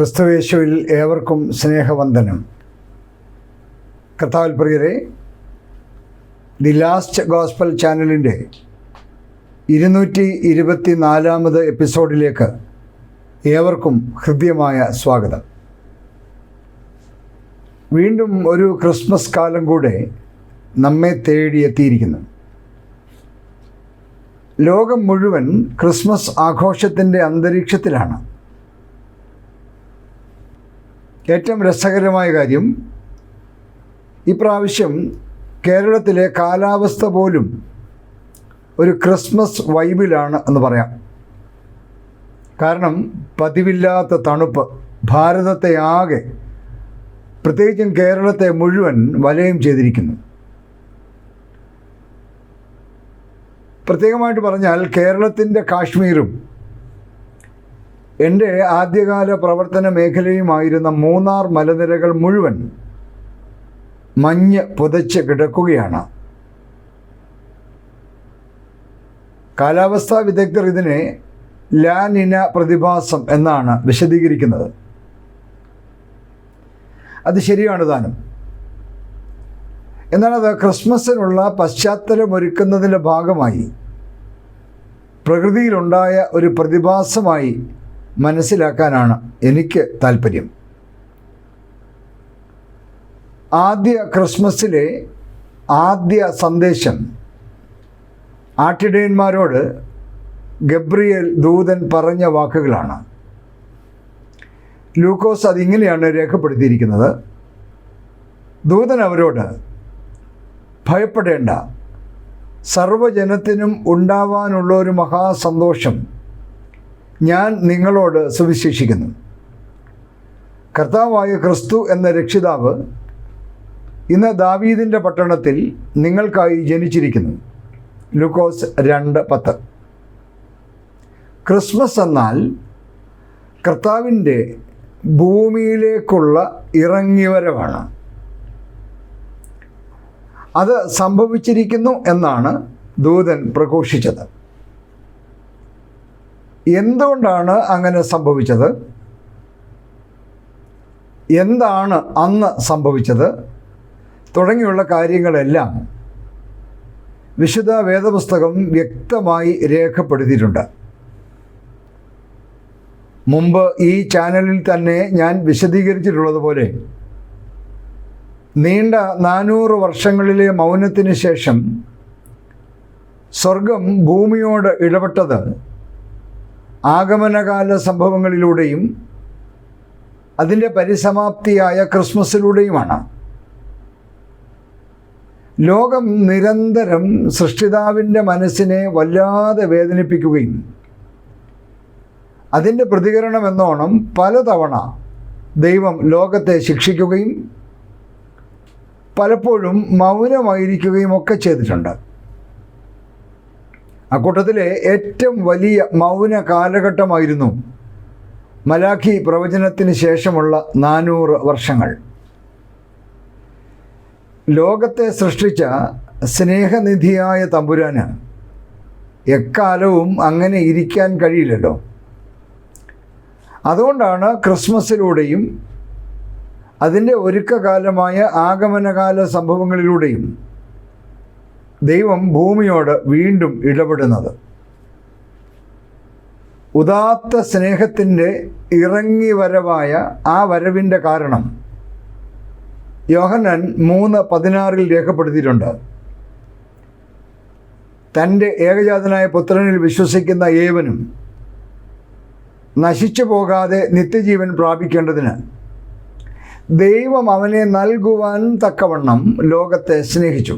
ക്രിസ്തുയേശുവിൽ ഏവർക്കും സ്നേഹവന്ദനം. കർത്താവിൽ പ്രിയരെ, ദി ലാസ്റ്റ് ഗോസ്പൽ ചാനലിൻ്റെ 224ാമത് എപ്പിസോഡിലേക്ക് ഏവർക്കും ഹൃദ്യമായ സ്വാഗതം. വീണ്ടും ഒരു ക്രിസ്മസ് കാലം കൂടെ നമ്മെ തേടിയെത്തിയിരിക്കുന്നു. ലോകം മുഴുവൻ ക്രിസ്മസ് ആഘോഷത്തിൻ്റെ അന്തരീക്ഷത്തിലാണ്. ഏറ്റവും രസകരമായ കാര്യം, ഇപ്രാവശ്യം കേരളത്തിലെ കാലാവസ്ഥ പോലും ഒരു ക്രിസ്മസ് വൈബിലാണ് എന്ന് പറയാം. കാരണം പതിവില്ലാത്ത തണുപ്പ് ഭാരതത്തെ ആകെ, പ്രത്യേകിച്ചും കേരളത്തെ മുഴുവൻ വലയം ചെയ്തിരിക്കുന്നു. പ്രത്യേകമായിട്ട് പറഞ്ഞാൽ കേരളത്തിൻ്റെ കാശ്മീരും എൻ്റെ ആദ്യകാല പ്രവർത്തന മേഖലയുമായിരുന്ന മൂന്നാർ മലനിരകൾ മുഴുവൻ മഞ്ഞ് പുതച്ച് കിടക്കുകയാണ്. കാലാവസ്ഥാ വിദഗ്ധർ ഇതിനെ ലാ നിന പ്രതിഭാസം എന്നാണ് വിശദീകരിക്കുന്നത്. അത് ശരിയാണ് താനും. എന്നാൽ അത് ക്രിസ്മസിനുള്ള പശ്ചാത്തലമൊരുക്കുന്നതിൻ്റെ ഭാഗമായി പ്രകൃതിയിലുണ്ടായ ഒരു പ്രതിഭാസമായി മനസ്സിലാക്കാനാണ് എനിക്ക് താല്പര്യം. ആദ്യ ക്രിസ്മസിലെ ആദ്യ സന്ദേശം ആട്ടിടയന്മാരോട് ഗബ്രിയേൽ ദൂതൻ പറഞ്ഞ വാക്കുകളാണ്. ലൂക്കോസ് അതിങ്ങനെയാണ് രേഖപ്പെടുത്തിയിരിക്കുന്നത്. ദൂതൻ അവരോട്, ഭയപ്പെടേണ്ട, സർവ്വജനത്തിനും ഉണ്ടാവാനുള്ള ഒരു മഹാസന്തോഷം ഞാൻ നിങ്ങളോട് സുവിശേഷിക്കുന്നു. കർത്താവായ ക്രിസ്തു എന്ന രക്ഷിതാവ് ഇന്ന് ദാവീദിൻ്റെ പട്ടണത്തിൽ നിങ്ങൾക്കായി ജനിച്ചിരിക്കുന്നു. ലൂക്കോസ് 2:10. ക്രിസ്മസ് എന്നാൽ കർത്താവിൻ്റെ ഭൂമിയിലേക്കുള്ള ഇറങ്ങിവരവാണ്. അത് സംഭവിച്ചിരിക്കുന്നു എന്നാണ് ദൂതൻ പ്രഘോഷിച്ചത്. എന്തുകൊണ്ടാണ് അങ്ങനെ സംഭവിച്ചത്? എന്താണ് അന്ന് സംഭവിച്ചത്? തുടങ്ങിയുള്ള കാര്യങ്ങളെല്ലാം വിശുദ്ധ വേദപുസ്തകം വ്യക്തമായി രേഖപ്പെടുത്തിയിട്ടുണ്ട്. മുമ്പ് ഈ ചാനലിൽ തന്നെ ഞാൻ വിശദീകരിച്ചിട്ടുള്ളതുപോലെ നീണ്ട 400 വർഷങ്ങളിലെ മൗനത്തിന് ശേഷം സ്വർഗം ഭൂമിയോട് ഇടപെട്ടത് ആഗമനകാല സംഭവങ്ങളിലൂടെയും അതിൻ്റെ പരിസമാപ്തിയായ ക്രിസ്മസിലൂടെയുമാണ്. ലോകം നിരന്തരം സൃഷ്ടിതാവിൻ്റെ മനസ്സിനെ വല്ലാതെ വേദനിപ്പിക്കുകയും അതിൻ്റെ പ്രതികരണമെന്നോണം പലതവണ ദൈവം ലോകത്തെ ശിക്ഷിക്കുകയും പലപ്പോഴും മൗനമായിരിക്കുകയും ഒക്കെ ചെയ്തിട്ടുണ്ട്. അക്കൂട്ടത്തിലെ ഏറ്റവും വലിയ മൗന കാലഘട്ടമായിരുന്നു മലാഖി പ്രവചനത്തിന് ശേഷമുള്ള 400 വർഷങ്ങൾ. ലോകത്തെ സൃഷ്ടിച്ച സ്നേഹനിധിയായ തമ്പുരാന് എക്കാലവും അങ്ങനെ ഇരിക്കാൻ കഴിയില്ലല്ലോ. അതുകൊണ്ടാണ് ക്രിസ്മസിലൂടെയും അതിൻ്റെ ഒരുക്കകാലമായ ആഗമനകാല സംഭവങ്ങളിലൂടെയും ദൈവം ഭൂമിയോട് വീണ്ടും ഇടപെടുന്നത്. ഉദാത്ത സ്നേഹത്തിൻ്റെ ഇറങ്ങിവരവായ ആ വരവിൻ്റെ കാരണം യോഹന്നാൻ 3:16 രേഖപ്പെടുത്തിയിട്ടുണ്ട്. തൻ്റെ ഏകജാതനായ പുത്രനിൽ വിശ്വസിക്കുന്ന ഏവനും നശിച്ചു പോകാതെ നിത്യജീവൻ പ്രാപിക്കേണ്ടതിന് ദൈവം അവനെ നൽകുവാൻ തക്കവണ്ണം ലോകത്തെ സ്നേഹിച്ചു.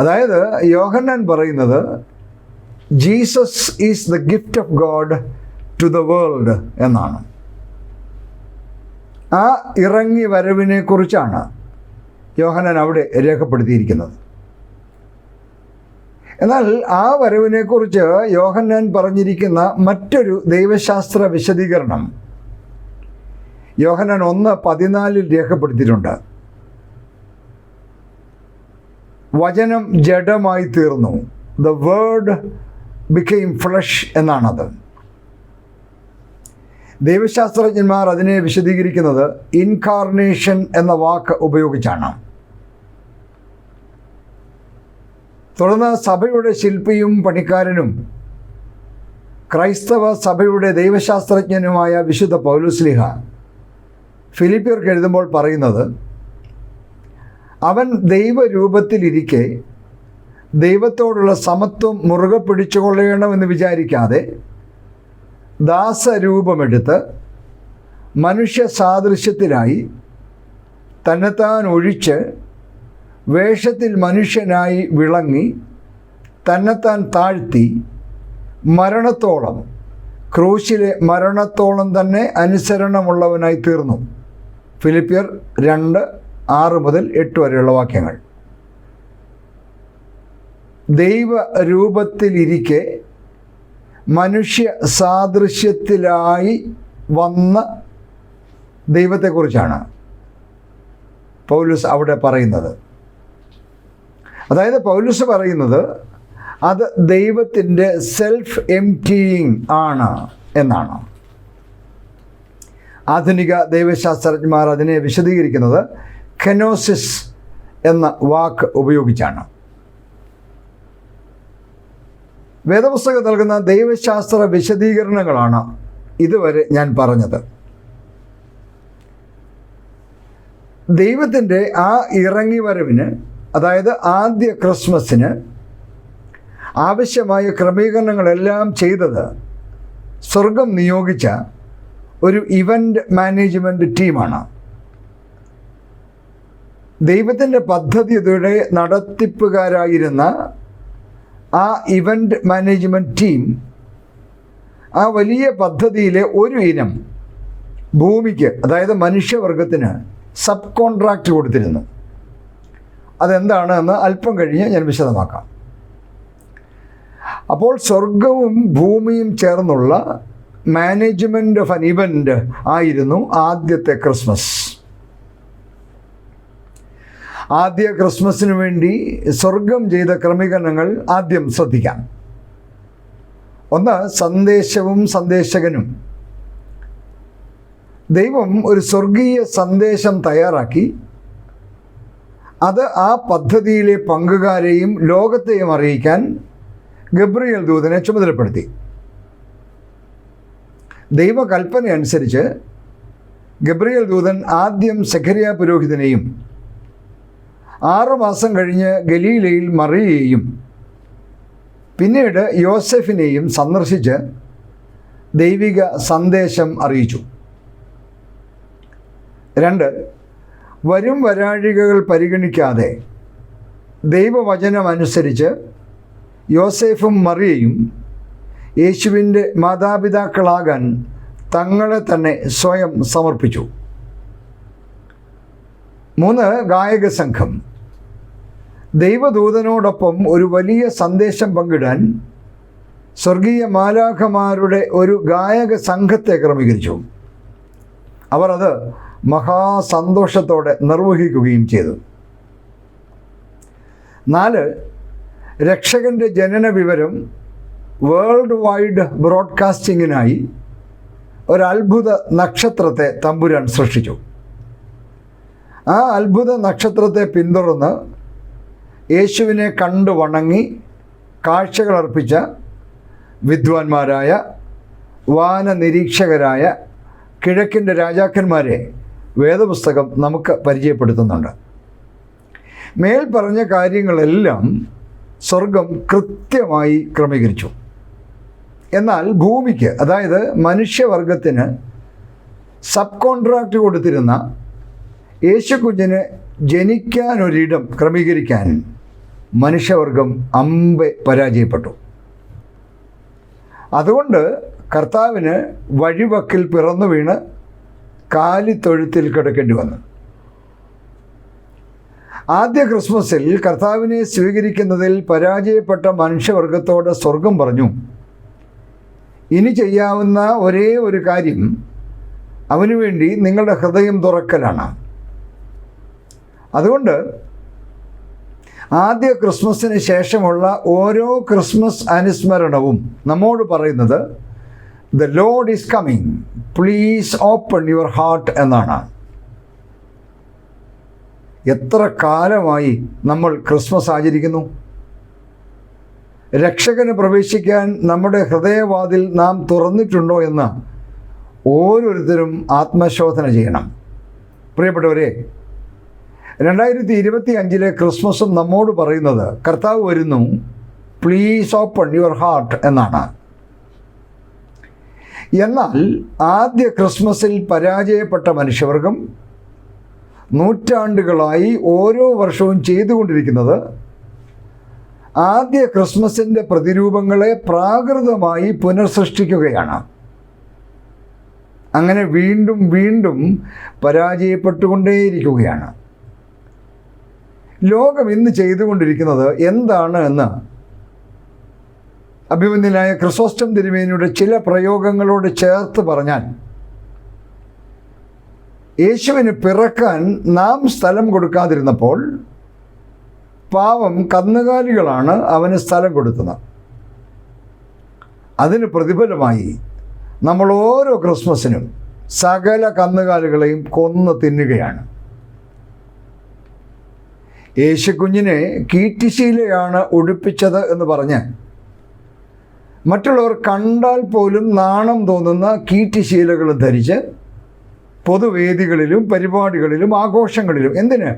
അതായത് യോഹന്നാൻ പറയുന്നത് Jesus is the gift of God to the world എന്നാണ്. ആ ഇറങ്ങി വരവിനെ കുറിച്ചാണ് യോഹന്നാൻ അവിടെ രേഖപ്പെടുത്തിയിരിക്കുന്നത്. എന്നാൽ ആ വരവിനെക്കുറിച്ച് യോഹന്നാൻ പറഞ്ഞിരിക്കുന്ന മറ്റൊരു ദൈവശാസ്ത്ര വിശദീകരണം യോഹന്നാൻ 1:14 രേഖപ്പെടുത്തിയിട്ടുണ്ട്. വചനം ജഡമായി തീർന്നു, ദ വേർഡ് ബിക്കെയിം ഫ്ലഷ് എന്നാണത്. ദൈവശാസ്ത്രജ്ഞന്മാർ അതിനെ വിശദീകരിക്കുന്നത് ഇൻകാർണേഷൻ എന്ന വാക്ക് ഉപയോഗിച്ചാണ്. തുടർന്ന് സഭയുടെ ശില്പിയും പണിക്കാരനും ക്രൈസ്തവ സഭയുടെ ദൈവശാസ്ത്രജ്ഞനുമായ വിശുദ്ധ പൗലോസ്ലീഹ ഫിലിപ്പിയർക്ക് എഴുതുമ്പോൾ പറയുന്നത്, അവൻ ദൈവരൂപത്തിലിരിക്കെ ദൈവത്തോടുള്ള സമത്വം മുറുകെ പിടിച്ചുകൊള്ളണമെന്ന് വിചാരിക്കാതെ ദാസരൂപമെടുത്ത് മനുഷ്യ സാദൃശ്യത്തിലായി തന്നെത്താൻ ഒഴിച്ച് വേഷത്തിൽ മനുഷ്യനായി വിളങ്ങി തന്നെത്താൻ താഴ്ത്തി മരണത്തോളം, ക്രൂശിലെ മരണത്തോളം തന്നെ അനുസരണമുള്ളവനായി തീർന്നു. ഫിലിപ്പിയർ 2:6-8 വരെയുള്ള വാക്യങ്ങൾ. ദൈവരൂപത്തിലിരിക്കെ മനുഷ്യ സാദൃശ്യത്തിലായി വന്ന ദൈവത്തെക്കുറിച്ചാണ് പൗലോസ് അവിടെ പറയുന്നത്. അതായത് പൗലോസ് പറയുന്നത് അത് ദൈവത്തിൻ്റെ സെൽഫ് എംപ്റ്റിയിങ് ആണ് എന്നാണ്. ആധുനിക ദൈവശാസ്ത്രജ്ഞന്മാർ അതിനെ വിശദീകരിക്കുന്നത് കെനോസിസ് എന്ന വാക്ക് ഉപയോഗിച്ചാണ്. വേദപുസ്തകം നൽകുന്ന ദൈവശാസ്ത്ര വിശദീകരണങ്ങളാണ് ഇതുവരെ ഞാൻ പറഞ്ഞത്. ദൈവത്തിൻ്റെ ആ ഇറങ്ങിവരവിന്, അതായത് ആദ്യ ക്രിസ്മസിന് ആവശ്യമായ ക്രമീകരണങ്ങളെല്ലാം ചെയ്തത് സ്വർഗം നിയോഗിച്ച ഒരു ഇവൻ്റ് മാനേജ്മെൻറ്റ് ടീമാണ്. ദൈവത്തിൻ്റെ പദ്ധതിയുടെ നടത്തിപ്പുകാരായിരുന്ന ആ ഇവൻ്റ് മാനേജ്മെൻറ്റ് ടീം ആ വലിയ പദ്ധതിയിലെ ഒരു ഇനം ഭൂമിക്ക്, അതായത് മനുഷ്യവർഗത്തിന് സബ് കോൺട്രാക്റ്റ് കൊടുത്തിരുന്നു. അതെന്താണ് എന്ന് അല്പം കഴിഞ്ഞ് ഞാൻ വിശദമാക്കാം. അപ്പോൾ സ്വർഗവും ഭൂമിയും ചേർന്നുള്ള മാനേജ്മെൻറ്റ് ഓഫ് ആൻ ഇവൻ്റ് ആയിരുന്നു ആദ്യത്തെ ക്രിസ്മസ്. ആദ്യ ക്രിസ്മസിന് വേണ്ടി സ്വർഗം ചെയ്ത ക്രമീകരണങ്ങൾ ആദ്യം ശ്രദ്ധിക്കാം. ഒന്ന്, സന്ദേശവും സന്ദേശകനും. ദൈവം ഒരു സ്വർഗീയ സന്ദേശം തയ്യാറാക്കി അത് ആ പദ്ധതിയിലെ പങ്കുകാരെയും ലോകത്തെയും അറിയിക്കാൻ ഗബ്രിയേൽ ദൂതനെ ചുമതലപ്പെടുത്തി. ദൈവകൽപ്പന അനുസരിച്ച് ഗബ്രിയേൽ ദൂതൻ ആദ്യം സെഖരിയ പുരോഹിതനെയും 6 മാസം കഴിഞ്ഞ് ഗലീലയിൽ മറിയയെയും പിന്നീട് യോസെഫിനെയും സന്ദർശിച്ച് ദൈവിക സന്ദേശം അറിയിച്ചു. 2, വരും വരാഴികകൾ പരിഗണിക്കാതെ ദൈവവചനമനുസരിച്ച് യോസേഫും മറിയയും യേശുവിൻ്റെ മാതാപിതാക്കളാകാൻ തങ്ങളെ തന്നെ സ്വയം സമർപ്പിച്ചു. 3, ഗായക സംഘം. ദൈവദൂതനോടൊപ്പം ഒരു വലിയ സന്ദേശം പങ്കിടാൻ സ്വർഗീയ മാലാഖമാരുടെ ഒരു ഗായക സംഘത്തെ ക്രമീകരിച്ചു. അവർ അത് മഹാസന്തോഷത്തോടെ നിർവഹിക്കുകയും ചെയ്തു. 4, രക്ഷകൻ്റെ ജനന വിവരം വേൾഡ് വൈഡ് ബ്രോഡ്കാസ്റ്റിങ്ങിനായി ഒരത്ഭുത നക്ഷത്രത്തെ തമ്പുരാൻ സൃഷ്ടിച്ചു. ആ അത്ഭുത നക്ഷത്രത്തെ പിന്തുടർന്ന് യേശുവിനെ കണ്ടു വണങ്ങി കാഴ്ചകളർപ്പിച്ച വിദ്വാൻമാരായ വാനനിരീക്ഷകരായ കിഴക്കിൻ്റെ രാജാക്കന്മാരെ വേദപുസ്തകം നമുക്ക് പരിചയപ്പെടുത്തുന്നുണ്ട്. മേൽ പറഞ്ഞ കാര്യങ്ങളെല്ലാം സ്വർഗം കൃത്യമായി ക്രമീകരിച്ചു. എന്നാൽ ഭൂമിക്ക്, അതായത് മനുഷ്യവർഗത്തിന് സബ് കോൺട്രാക്റ്റ് കൊടുത്തിരുന്ന യേശുക്കുഞ്ഞിന് ജനിക്കാനൊരിടം ക്രമീകരിക്കാൻ മനുഷ്യവർഗം അമ്പെ പരാജയപ്പെട്ടു. അതുകൊണ്ട് കർത്താവിന് വഴിവക്കിൽ പിറന്നു വീണ് കാലിത്തൊഴുത്തിൽ കിടക്കേണ്ടി വന്നു. ആദ്യ ക്രിസ്മസിൽ കർത്താവിനെ സ്വീകരിക്കുന്നതിൽ പരാജയപ്പെട്ട മനുഷ്യവർഗത്തോട് സ്വർഗം പറഞ്ഞു, ഇനി ചെയ്യാവുന്ന ഒരേ ഒരു കാര്യം അവനു വേണ്ടി നിങ്ങളുടെ ഹൃദയം തുറക്കലാണ്. അതുകൊണ്ട് ആദ്യ ക്രിസ്മസിന് ശേഷമുള്ള ഓരോ ക്രിസ്മസ് അനുസ്മരണവും നമ്മോട് പറയുന്നത് the lord is coming, please open your heart എന്നാണ്. എത്ര കാലമായി നമ്മൾ ക്രിസ്മസ് ആചരിക്കുന്നു? രക്ഷകന് പ്രവേശിക്കാൻ നമ്മുടെ ഹൃദയവാതിൽ നാം തുറന്നിട്ടുണ്ടോ എന്ന് ഓരോരുത്തരും ആത്മശോധന ചെയ്യണം. പ്രിയപ്പെട്ടവരെ, 2025 ക്രിസ്മസും നമ്മോട് പറയുന്നത് കർത്താവ് വരുന്നു, പ്ലീസ് ഓപ്പൺ യുവർ ഹാർട്ട് എന്നാണ്. എന്നാൽ ആദ്യ ക്രിസ്മസിൽ പരാജയപ്പെട്ട മനുഷ്യവർഗം നൂറ്റാണ്ടുകളായി ഓരോ വർഷവും ചെയ്തുകൊണ്ടിരിക്കുന്നത് ആദ്യ ക്രിസ്മസിൻ്റെ പ്രതിരൂപങ്ങളെ പ്രാകൃതമായി പുനഃസൃഷ്ടിക്കുകയാണ്. അങ്ങനെ വീണ്ടും വീണ്ടും പരാജയപ്പെട്ടുകൊണ്ടേയിരിക്കുകയാണ്. ലോകം ഇന്ന് ചെയ്തുകൊണ്ടിരിക്കുന്നത് എന്താണ് എന്ന് അഭിമന്യനായ ക്രിസോസ്റ്റം തിരുമേനിയുടെ ചില പ്രയോഗങ്ങളോട് ചേർത്ത് പറഞ്ഞാൽ, യേശുവിന് പിറക്കാൻ നാം സ്ഥലം കൊടുക്കാതിരുന്നപ്പോൾ പാവം കന്നുകാലികളാണ് അവന് സ്ഥലം കൊടുത്തത്. അതിന് പ്രതിഫലമായി നമ്മൾ ഓരോ ക്രിസ്മസിനും സകല കന്നുകാലികളെയും കൊന്നു തിന്നുകയാണ്. യേശുക്കുഞ്ഞിനെ കീറ്റിശീലയാണ് ഉടുപ്പിച്ചത് എന്ന് പറഞ്ഞ് മറ്റുള്ളവർ കണ്ടാൽ പോലും നാണം തോന്നുന്ന കീറ്റിശീലകളും ധരിച്ച് പൊതുവേദികളിലും പരിപാടികളിലും ആഘോഷങ്ങളിലും, എന്തിന്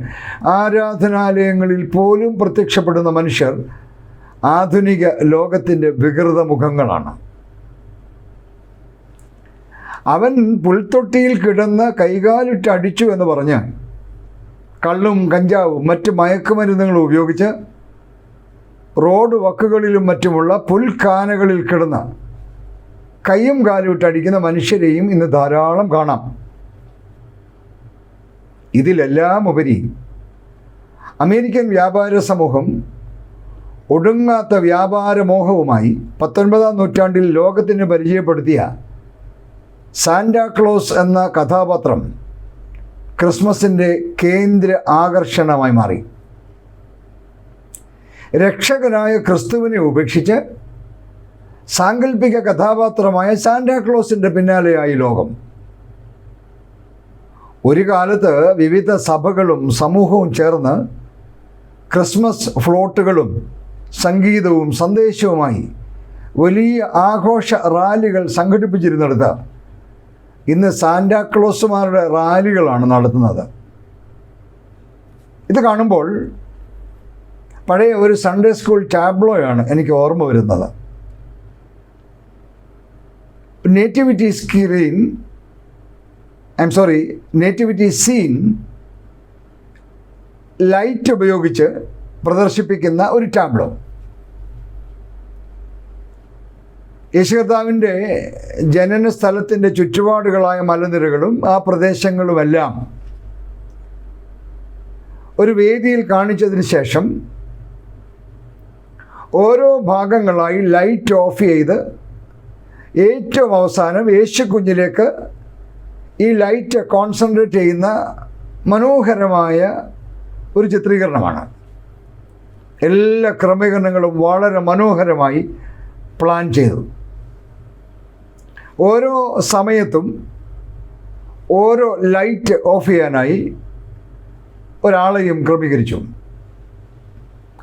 ആരാധനാലയങ്ങളിൽ പോലും പ്രത്യക്ഷപ്പെടുന്ന മനുഷ്യർ ആധുനിക ലോകത്തിൻ്റെ വികൃത മുഖങ്ങളാണ്. അവൻ പുൽത്തൊട്ടിയിൽ കിടന്ന് കൈകാലിട്ട് അടിച്ചു എന്ന് പറഞ്ഞ് കള്ളും കഞ്ചാവും മറ്റ് മയക്കുമരുന്നുകളും ഉപയോഗിച്ച് റോഡ് വക്കുകളിലും മറ്റുമുള്ള പുൽക്കാനകളിൽ കിടന്ന് കയ്യും കാലും ഇട്ടടിക്കുന്ന മനുഷ്യരെയും ഇന്ന് ധാരാളം കാണാം. ഇതിലെല്ലാം ഉപരി അമേരിക്കൻ വ്യാപാര സമൂഹം ഒടുങ്ങാത്ത വ്യാപാരമോഹവുമായി 19-ാം നൂറ്റാണ്ടിൽ ലോകത്തിന് പരിചയപ്പെടുത്തിയ സാന്റാക്ലോസ് എന്ന കഥാപാത്രം ക്രിസ്മസിൻ്റെ കേന്ദ്ര ആകർഷണമായി മാറി. രക്ഷകനായ ക്രിസ്തുവിനെ ഉപേക്ഷിച്ച് സാങ്കല്പിക കഥാപാത്രമായ സാന്റാക്ലോസിൻ്റെ പിന്നാലെയായി ലോകം. ഒരു കാലത്ത് വിവിധ സഭകളും സമൂഹവും ചേർന്ന് ക്രിസ്മസ് ഫ്ലോട്ടുകളും സംഗീതവും സന്ദേശവുമായി വലിയ ആഘോഷ റാലികൾ സംഘടിപ്പിച്ചിരുന്നിടത്ത് ഇന്ന് സാന്റാക്ലോസുമാരുടെ റാലികളാണ് നടത്തുന്നത്. ഇത് കാണുമ്പോൾ പഴയ ഒരു സൺഡേ സ്കൂൾ ടാബ്ലോയാണ് എനിക്ക് ഓർമ്മ വരുന്നത്. നേറ്റിവിറ്റി സീൻ ലൈറ്റ് ഉപയോഗിച്ച് പ്രദർശിപ്പിക്കുന്ന ഒരു ടാബ്ലോ. യേശുകർത്താവിൻ്റെ ജനന സ്ഥലത്തിൻ്റെ ചുറ്റുപാടുകളായ മലനിരകളും ആ പ്രദേശങ്ങളുമെല്ലാം ഒരു വേദിയിൽ കാണിച്ചതിന് ശേഷം ഓരോ ഭാഗങ്ങളായി ലൈറ്റ് ഓഫ് ചെയ്ത് ഏറ്റവും അവസാനം യേശുക്കുഞ്ഞിലേക്ക് ഈ ലൈറ്റ് കോൺസെൻട്രേറ്റ് ചെയ്യുന്ന മനോഹരമായ ഒരു ചിത്രീകരണമാണ്. എല്ലാ ക്രമീകരണങ്ങളും വളരെ മനോഹരമായി പ്ലാൻ ചെയ്തു. ഓരോ സമയത്തും ഓരോ ലൈറ്റ് ഓഫ് ചെയ്യാനായി ഒരാളെയും ക്രമീകരിച്ചു.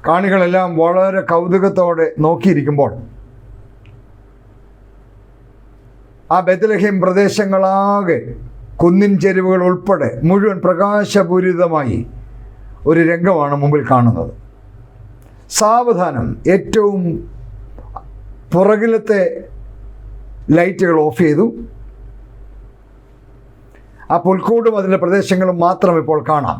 കാണികളെല്ലാം വളരെ കൗതുകത്തോടെ നോക്കിയിരിക്കുമ്പോൾ ആ ബെത്ലഹേം പ്രദേശങ്ങളാകെ കുന്നിൻ ചെരുവുകൾ ഉൾപ്പെടെ മുഴുവൻ പ്രകാശപൂരിതമായി ഒരു രംഗമാണ് മുമ്പിൽ കാണുന്നത്. സാവധാനം ഏറ്റവും പുറകിലത്തെ ലൈറ്റുകൾ ഓഫ് ചെയ്തു. ആ പുൽക്കൂടും അതിൻ്റെ പ്രദേശങ്ങളും മാത്രം ഇപ്പോൾ കാണാം.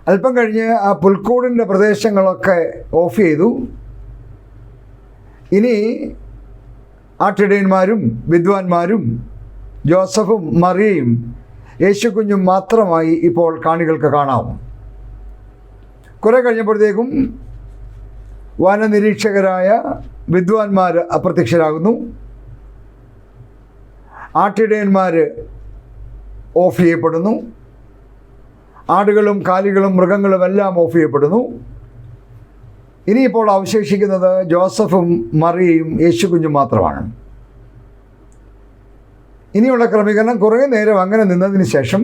അല്പം കഴിഞ്ഞ് ആ പുൽക്കൂടിൻ്റെ പ്രദേശങ്ങളൊക്കെ ഓഫ് ചെയ്തു. ഇനി ആട്ടിടയന്മാരും വിദ്വാൻമാരും ജോസഫും മറിയയും യേശുക്കുഞ്ഞും മാത്രമായി ഇപ്പോൾ കാണികൾക്ക് കാണാവും. കുറെ കഴിഞ്ഞപ്പോഴത്തേക്കും വനനിരീക്ഷകരായ വിദ്വാൻമാർ അപ്രത്യക്ഷരാകുന്നു. ആട്ടിടയന്മാർ ഓഫ് ചെയ്യപ്പെടുന്നു. ആടുകളും കാലികളും മൃഗങ്ങളും എല്ലാം ഓഫ് ചെയ്യപ്പെടുന്നു. ഇനിയിപ്പോൾ അവശേഷിക്കുന്നത് ജോസഫും മറിയയും യേശുക്കുഞ്ഞും മാത്രമാണ്. ഇനിയുള്ള ക്രമീകരണം കുറേ നേരം അങ്ങനെ നിന്നതിന് ശേഷം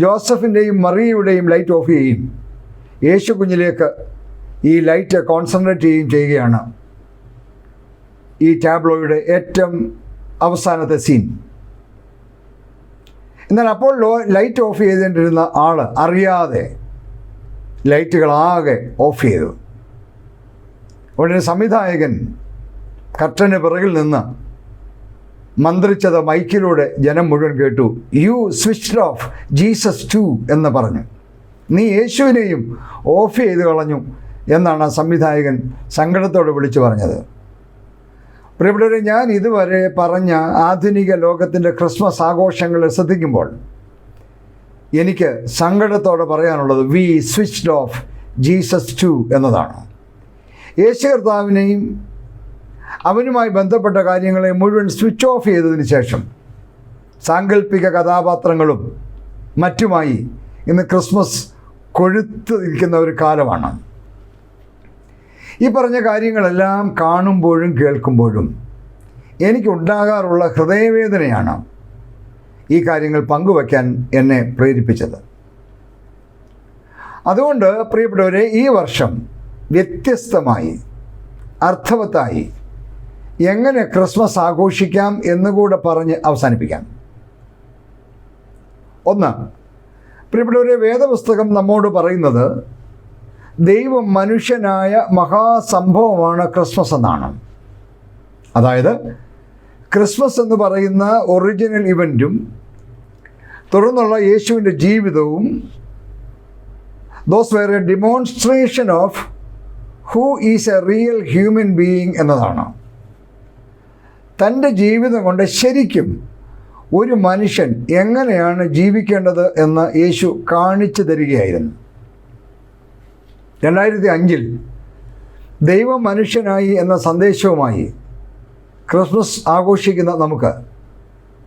ജോസഫിൻ്റെയും മറിയയുടെയും ലൈറ്റ് ഓഫ് ചെയ്യുകയും യേശു കുഞ്ഞിലേക്ക് ഈ ലൈറ്റ് കോൺസെൻട്രേറ്റ് ചെയ്യുകയും ചെയ്യുകയാണ് ഈ ടാബ്ലോയുടെ ഏറ്റവും അവസാനത്തെ സീൻ. എന്നാൽ അപ്പോൾ ലൈറ്റ് ഓഫ് ചെയ്തുകൊണ്ടിരുന്ന ആൾ അറിയാതെ ലൈറ്റുകളാകെ ഓഫ് ചെയ്തു. ഉടനെ സംവിധായകൻ കർട്ടന് പിറകിൽ നിന്ന് മന്ത്രിച്ചത് മൈക്കിലൂടെ ജനം മുഴുവൻ കേട്ടു. You switched off Jesus too എന്ന് പറഞ്ഞു. നീ യേശുവിനെയും ഓഫ് ചെയ്ത് കളഞ്ഞു എന്നാണ് സംവിധായകൻ സങ്കടത്തോടെ വിളിച്ചു പറഞ്ഞത്. പ്രിയപ്പെട്ടവരെ, ഞാൻ ഇതുവരെ പറഞ്ഞ ആധുനിക ലോകത്തിൻ്റെ ക്രിസ്മസ് ആഘോഷങ്ങൾ ശ്രദ്ധിക്കുമ്പോൾ എനിക്ക് സങ്കടത്തോടെ പറയാനുള്ളത് we switched off Jesus too എന്നതാണ്. യേശു കർത്താവിനെയും അവനുമായി ബന്ധപ്പെട്ട കാര്യങ്ങളെ മുഴുവൻ സ്വിച്ച് ഓഫ് ചെയ്തതിന് ശേഷം സാങ്കല്പിക കഥാപാത്രങ്ങളും മറ്റുമായി ഇന്ന് ക്രിസ്മസ് കൊഴുത്ത് നിൽക്കുന്ന ഒരു കാലമാണ്. ഈ പറഞ്ഞ കാര്യങ്ങളെല്ലാം കാണുമ്പോഴും കേൾക്കുമ്പോഴും എനിക്കുണ്ടാകാറുള്ള ഹൃദയവേദനയാണ് ഈ കാര്യങ്ങൾ പങ്കുവയ്ക്കാൻ എന്നെ പ്രേരിപ്പിച്ചത്. അതുകൊണ്ട് പ്രിയപ്പെട്ടവരെ, ഈ വർഷം വ്യത്യസ്തമായി അർത്ഥവത്തായി എങ്ങനെ ക്രിസ്മസ് ആഘോഷിക്കാം എന്നുകൂടെ പറഞ്ഞ് അവസാനിപ്പിക്കാം. ഒന്ന്, പ്രിയപ്പെട്ടവരെ, വേദപുസ്തകം നമ്മോട് പറയുന്നത് ദൈവം മനുഷ്യനായ മഹാസംഭവമാണ് ക്രിസ്മസ് എന്നാണ്. അതായത് ക്രിസ്മസ് എന്ന് പറയുന്ന ഒറിജിനൽ ഇവൻറ്റും തുടർന്നുള്ള യേശുവിൻ്റെ ജീവിതവും those were a demonstration of who is a real human being എന്നതാണ്. തൻ്റെ ജീവിതം കൊണ്ട് ശരിക്കും ഒരു മനുഷ്യൻ എങ്ങനെയാണ് ജീവിക്കേണ്ടത് എന്ന് യേശു കാണിച്ചു തരികയായിരുന്നു. 2005 ദൈവം മനുഷ്യനായി എന്ന സന്ദേശവുമായി ക്രിസ്മസ് ആഘോഷിക്കുന്ന നമുക്ക്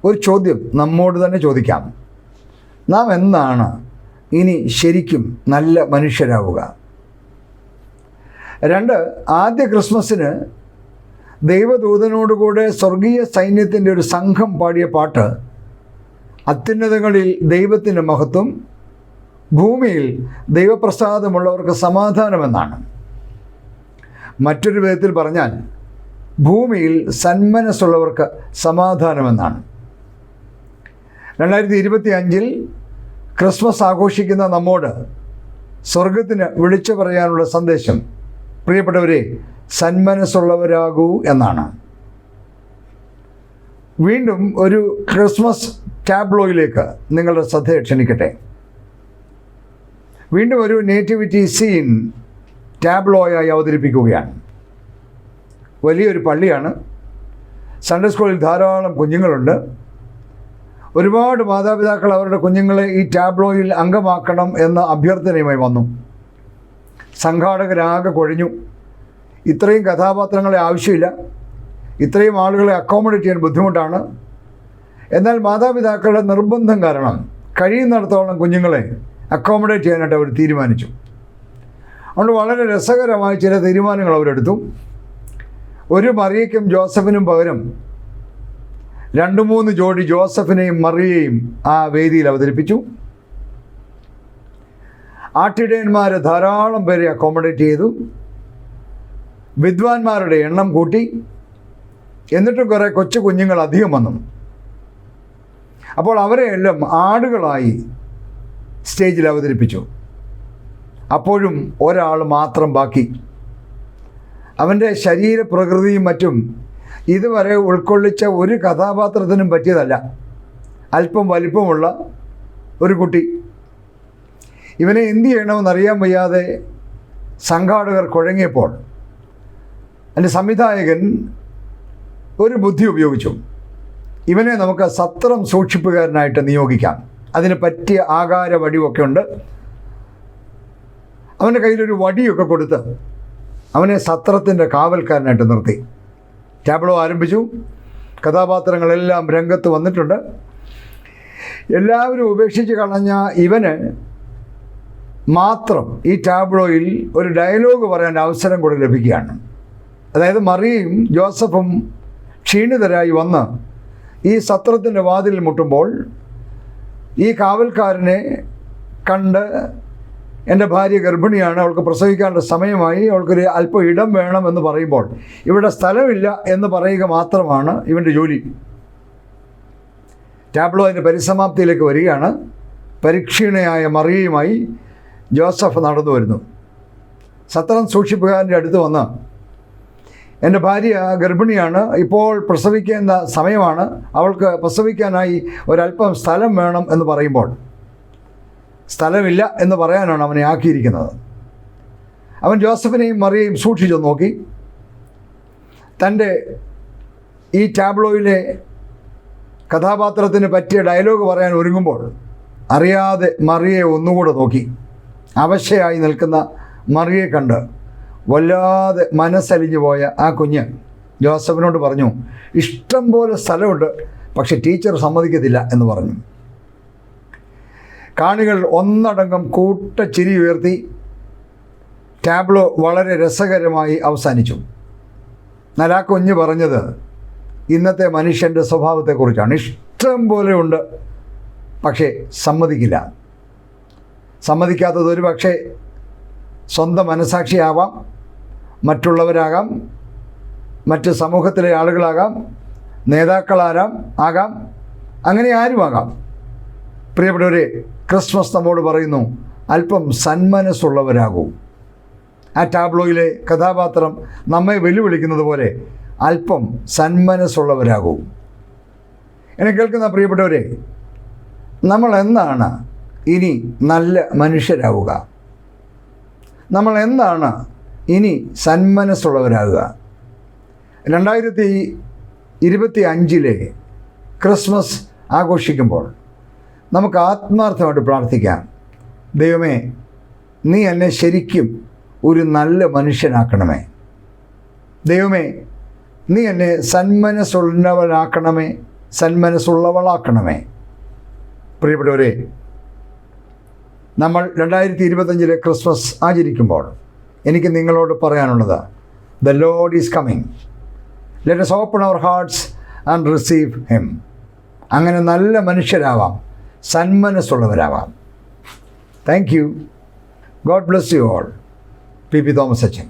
ഒരു ചോദ്യം നമ്മോട് തന്നെ ചോദിക്കാം. നാം എന്നാണ് ഇനി ശരിക്കും നല്ല മനുഷ്യരാവുക? 2, ആദ്യ ക്രിസ്മസിന് ദൈവദൂതനോടുകൂടെ സ്വർഗീയ സൈന്യത്തിൻ്റെ ഒരു സംഘം പാടിയ പാട്ട് അത്യുന്നതങ്ങളിൽ ദൈവത്തിൻ്റെ മഹത്വം, ഭൂമിയിൽ ദൈവപ്രസാദമുള്ളവർക്ക് സമാധാനമെന്നാണ്. മറ്റൊരു വിധത്തിൽ പറഞ്ഞാൽ ഭൂമിയിൽ സന്മനസ്സുള്ളവർക്ക് സമാധാനമെന്നാണ്. 2025 ക്രിസ്മസ് ആഘോഷിക്കുന്ന നമ്മോട് സ്വർഗത്തിന് വിളിച്ചു പറയാനുള്ള സന്ദേശം, പ്രിയപ്പെട്ടവരെ, സന്മനസ്സുള്ളവരാകൂ എന്നാണ്. വീണ്ടും ഒരു ക്രിസ്മസ് ടാബ്ലോയിലേക്ക് നിങ്ങളുടെ ശ്രദ്ധ ക്ഷണിക്കട്ടെ. വീണ്ടും ഒരു നേറ്റിവിറ്റി സീൻ ടാബ്ലോയായി അവതരിപ്പിക്കുകയാണ്. വലിയൊരു പള്ളിയാണ്. സൺഡേ സ്കൂളിൽ ധാരാളം കുഞ്ഞുങ്ങളുണ്ട്. ഒരുപാട് മാതാപിതാക്കൾ അവരുടെ കുഞ്ഞുങ്ങളെ ഈ ടാബ്ലോയിൽ അംഗമാക്കണം എന്ന അഭ്യർത്ഥനയുമായി വന്നു. സംഘാടകരാകെ കുഴഞ്ഞു. ഇത്രയും കഥാപാത്രങ്ങളെ ആവശ്യമില്ല, ഇത്രയും ആളുകളെ അക്കോമഡേറ്റ് ചെയ്യാൻ ബുദ്ധിമുട്ടാണ്. എന്നാൽ മാതാപിതാക്കളുടെ നിർബന്ധം കാരണം കഴിയുന്നിടത്തോളം കുഞ്ഞുങ്ങളെ അക്കോമഡേറ്റ് ചെയ്യാനായിട്ട് അവർ തീരുമാനിച്ചു. അതുകൊണ്ട് വളരെ രസകരമായ ചില തീരുമാനങ്ങൾ അവരെടുത്തു. ഒരു മറിയയ്ക്കും ജോസഫിനും പകരം 2-3 ജോഡി ജോസഫിനെയും മറിയയെയും ആ വേദിയിൽ അവതരിപ്പിച്ചു. ആട്ടിടയന്മാർ ധാരാളം പേരെ അക്കോമഡേറ്റ് ചെയ്തു. വിദ്വാൻമാരുടെ എണ്ണം കൂട്ടി. എന്നിട്ടും കുറേ കൊച്ചു കുഞ്ഞുങ്ങൾ അധികം വന്നു. അപ്പോൾ അവരെയെല്ലാം ആടുകളായി സ്റ്റേജിൽ അവതരിപ്പിച്ചു. അപ്പോഴും ഒരാൾ മാത്രം ബാക്കി. അവൻ്റെ ശരീരപ്രകൃതിയും മറ്റും ഇതുവരെ ഉൾക്കൊള്ളിച്ച ഒരു കഥാപാത്രത്തിനും പറ്റിയതല്ല. അല്പം വലിപ്പമുള്ള ഒരു കുട്ടി. ഇവനെ എന്തു ചെയ്യണമെന്നറിയാൻ വയ്യാതെ സംഘാടകർ കുഴങ്ങിയപ്പോൾ എൻ്റെ സംവിധായകൻ ഒരു ബുദ്ധി ഉപയോഗിച്ചു. ഇവനെ നമുക്ക് സത്രം സൂക്ഷിപ്പുകാരനായിട്ട് നിയോഗിക്കാം. അതിന് പറ്റിയ ആകാര വടിവൊക്കെ ഉണ്ട്. അവൻ്റെ കയ്യിലൊരു വടിയൊക്കെ കൊടുത്ത് അവനെ സത്രത്തിൻ്റെ കാവൽക്കാരനായിട്ട് നിർത്തി. ടാബ്ലോ ആരംഭിച്ചു. കഥാപാത്രങ്ങളെല്ലാം രംഗത്ത് വന്നിട്ടുണ്ട്. എല്ലാവരും ഉപേക്ഷിച്ച് കളഞ്ഞ ഇവന് മാത്രം ഈ ടാബ്ലോയിൽ ഒരു ഡയലോഗ് പറയാൻ അവസരം കൂടെ ലഭിക്കുകയാണ്. അതായത് മറിയയും ജോസഫും ക്ഷീണിതരായി വന്ന് ഈ സത്രത്തിൻ്റെ വാതിലിൽ മുട്ടുമ്പോൾ ഈ കാവൽക്കാരനെ കണ്ട് എൻ്റെ ഭാര്യ ഗർഭിണിയാണ്, അവൾക്ക് പ്രസവിക്കാനുള്ള സമയമായി, അവൾക്കൊരു അല്പം ഇടം വേണമെന്ന് പറയുമ്പോൾ ഇവിടെ സ്ഥലമില്ല എന്ന് പറയുക മാത്രമാണ് ഇവൻ്റെ ജോലി. ടാബ്ലോ അതിൻ്റെ പരിസമാപ്തിയിലേക്ക് വരികയാണ്. പരിക്ഷീണയായ മറിയയുമായി ജോസഫ് നടന്നു വരുന്നു. സത്രം സൂക്ഷിപ്പുകാരൻ്റെ അടുത്ത് വന്ന്, എൻ്റെ ഭാര്യ ഗർഭിണിയാണ്, ഇപ്പോൾ പ്രസവിക്കേണ്ട സമയമാണ്, അവൾക്ക് പ്രസവിക്കാനായി ഒരല്പം സ്ഥലം വേണം എന്ന് പറയുമ്പോൾ സ്ഥലമില്ല എന്ന് പറയാനാണ് അവനെ ആക്കിയിരിക്കുന്നത്. അവൻ ജോസഫിനെയും മറിയയും സൂക്ഷിച്ചു നോക്കി. തൻ്റെ ഈ ടാബ്ലോയിലെ കഥാപാത്രത്തിന് പറ്റിയ ഡയലോഗ് പറയാൻ ഒരുങ്ങുമ്പോൾ അറിയാതെ മറിയയെ ഒന്നുകൂടെ നോക്കി. അവശയായി നിൽക്കുന്ന മറിയയെ കണ്ട് വല്ലാതെ മനസ്സലിഞ്ഞു പോയ ആ കുഞ്ഞ് ജോസഫിനോട് പറഞ്ഞു, ഇഷ്ടം പോലെ സ്ഥലമുണ്ട്, പക്ഷെ ടീച്ചർ സമ്മതിക്കത്തില്ല എന്ന് പറഞ്ഞു. കാണികൾ ഒന്നടങ്കം കൂട്ടച്ചിരി ഉയർത്തി. ടാബ്ലോ വളരെ രസകരമായി അവസാനിച്ചു. എന്നാൽ ആ കുഞ്ഞ് പറഞ്ഞത് ഇന്നത്തെ മനുഷ്യൻ്റെ സ്വഭാവത്തെക്കുറിച്ചാണ്. ഇഷ്ടം പോലെ ഉണ്ട്, പക്ഷേ സമ്മതിക്കില്ല. സമ്മതിക്കാത്തത് ഒരു പക്ഷേ സ്വന്തം മനസാക്ഷിയാവാം, മറ്റുള്ളവരാകാം, മറ്റ് സമൂഹത്തിലെ ആളുകളാകാം, ആകാം, അങ്ങനെ ആരുമാകാം. പ്രിയപ്പെട്ടവരെ, ക്രിസ്മസ് നമ്മോട് പറയുന്നു, അല്പം സന്മനസ്സുള്ളവരാകൂ. ആ ടാബ്ലോയിലെ കഥാപാത്രം നമ്മെ വെല്ലുവിളിക്കുന്നത് പോലെ അല്പം സന്മനസ്സുള്ളവരാകൂ. എന്നെ കേൾക്കുന്ന പ്രിയപ്പെട്ടവരെ, നമ്മൾ എന്നാണ് ഇനി നല്ല മനുഷ്യരാവുക? നമ്മൾ എന്നാണ് ഇനി സന്മനസ്സുള്ളവരാകുക? 2025 ക്രിസ്മസ് ആഘോഷിക്കുമ്പോൾ നമുക്ക് ആത്മാർത്ഥമായിട്ട് പ്രാർത്ഥിക്കാം, ദൈവമേ, നീ എന്നെ ശരിക്കും ഒരു നല്ല മനുഷ്യനാക്കണമേ. ദൈവമേ, നീ എന്നെ സന്മനസ്സുള്ളവനാക്കണമേ, സന്മനസ്സുള്ളവളാക്കണമേ. പ്രിയപ്പെട്ടവരെ, നമ്മൾ 2025 ക്രിസ്മസ് ആചരിക്കുമ്പോൾ എനിക്ക് നിങ്ങളോട് പറയാനുള്ളത്, the lord is coming, let us open our hearts and receive him. അങ്ങനെ നല്ല മനുഷ്യരാവാം, സന്മനസ്സുള്ളവരാവാം. Thank you. God bless you all. P Thomas അച്ഛൻ.